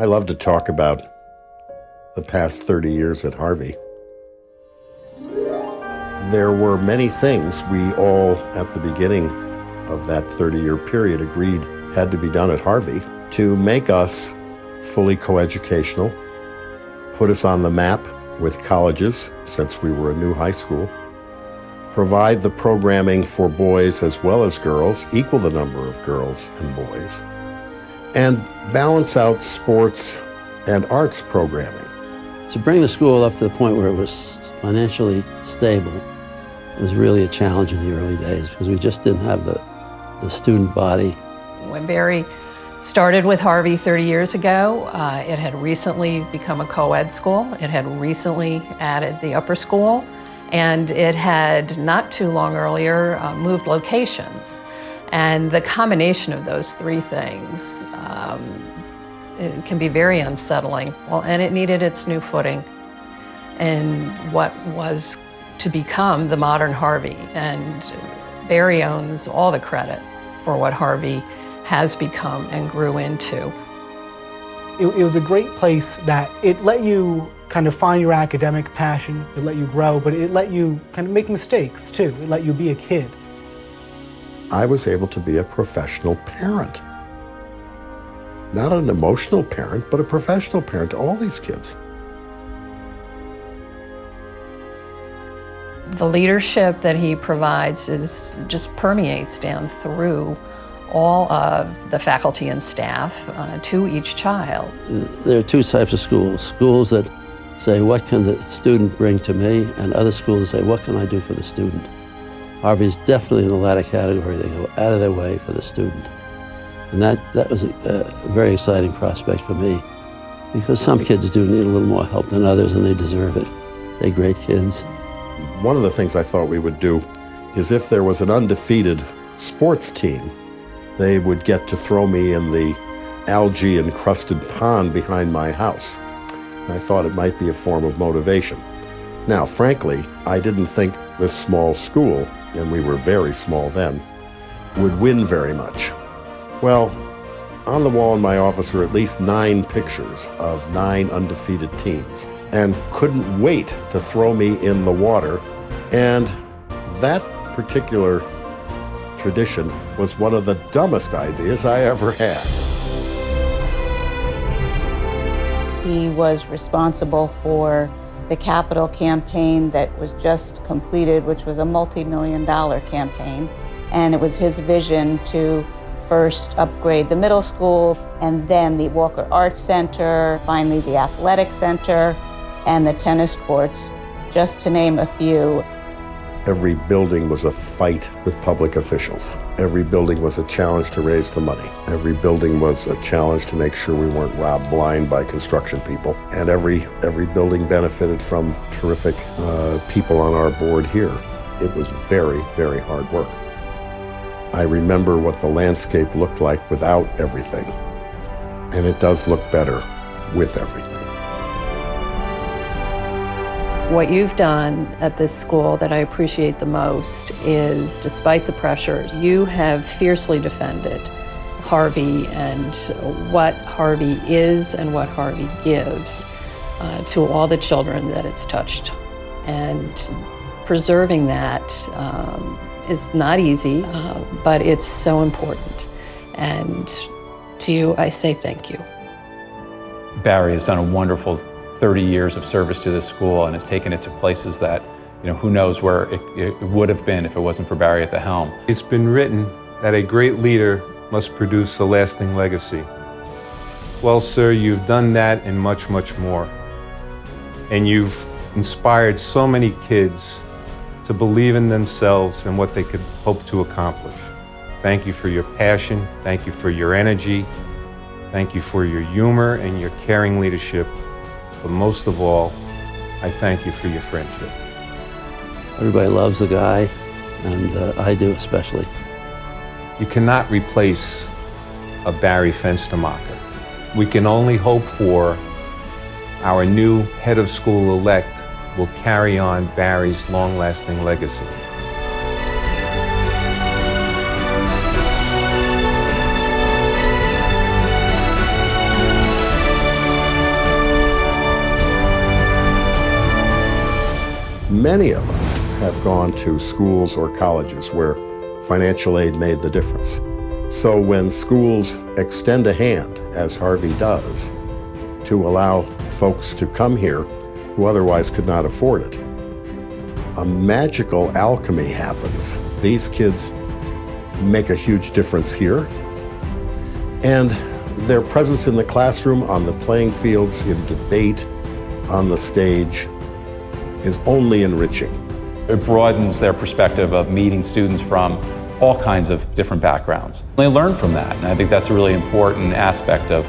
I love to talk about the past 30 years at Harvey. There were many things we all, at the beginning of that 30-year period, agreed had to be done at Harvey to make us fully coeducational, put us on the map with colleges, since we were a new high school, provide the programming for boys as well as girls, equal the number of girls and boys, and balance out sports and arts programming. To bring the school up to the point where it was financially stable was really a challenge in the early days because we just didn't have the student body. When Barry started with Harvey 30 years ago, it had recently become a co-ed school. It had recently added the upper school, and it had not too long earlier moved locations. And the combination of those three things it can be very unsettling. Well, and it needed its new footing in what was to become the modern Harvey. And Barry owns all the credit for what Harvey has become and grew into. It was a great place that it let you kind of find your academic passion, it let you grow, but it let you kind of make mistakes too. It let you be a kid. I was able to be a professional parent. Not an emotional parent, but a professional parent to all these kids. The leadership that he provides just permeates down through all of the faculty and staff to each child. There are two types of schools. Schools that say, what can the student bring to me? And other schools that say, what can I do for the student? Harvey's definitely in the latter category. They go out of their way for the student. And that was a very exciting prospect for me because some kids do need a little more help than others and they deserve it. They're great kids. One of the things I thought we would do is if there was an undefeated sports team, they would get to throw me in the algae-encrusted pond behind my house. And I thought it might be a form of motivation. Now, frankly, I didn't think this small school, and we were very small then, would win very much. Well, on the wall in my office are at least 9 pictures of 9 undefeated teams, and couldn't wait to throw me in the water. And that particular tradition was one of the dumbest ideas I ever had. He was responsible for the capital campaign that was just completed, which was a multi-million-dollar campaign. And it was his vision to first upgrade the middle school, and then the Walker Arts Center, finally the Athletic Center, and the tennis courts, just to name a few. Every building was a fight with public officials. Every building was a challenge to raise the money. Every building was a challenge to make sure we weren't robbed blind by construction people. And every building benefited from terrific people on our board here. It was very, very hard work. I remember what the landscape looked like without everything. And it does look better with everything. What you've done at this school that I appreciate the most is, despite the pressures, you have fiercely defended Harvey and what Harvey is and what Harvey gives to all the children that it's touched. And preserving that is not easy, but it's so important. And to you, I say thank you. Barry has done a wonderful 30 years of service to this school and has taken it to places that, who knows where it would have been if it wasn't for Barry at the helm. It's been written that a great leader must produce a lasting legacy. Well, sir, you've done that and much, much more. And you've inspired so many kids to believe in themselves and what they could hope to accomplish. Thank you for your passion. Thank you for your energy. Thank you for your humor and your caring leadership. But most of all, I thank you for your friendship. Everybody loves the guy, and I do especially. You cannot replace a Barry Fenstermacher. We can only hope for our new head of school-elect will carry on Barry's long-lasting legacy. Many of us have gone to schools or colleges where financial aid made the difference. So when schools extend a hand, as Harvey does, to allow folks to come here who otherwise could not afford it, a magical alchemy happens. These kids make a huge difference here, and their presence in the classroom, on the playing fields, in debate, on the stage, is only enriching. It broadens their perspective of meeting students from all kinds of different backgrounds. They learn from that, and I think that's a really important aspect of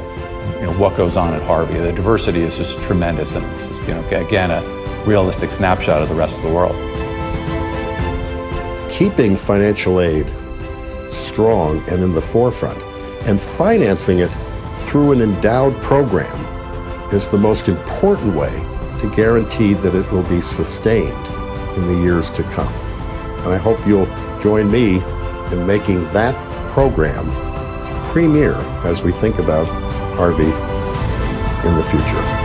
what goes on at Harvey. The diversity is just tremendous, and it's just, again, a realistic snapshot of the rest of the world. Keeping financial aid strong and in the forefront, and financing it through an endowed program, is the most important way to guarantee that it will be sustained in the years to come. And I hope you'll join me in making that program premier as we think about Harvey in the future.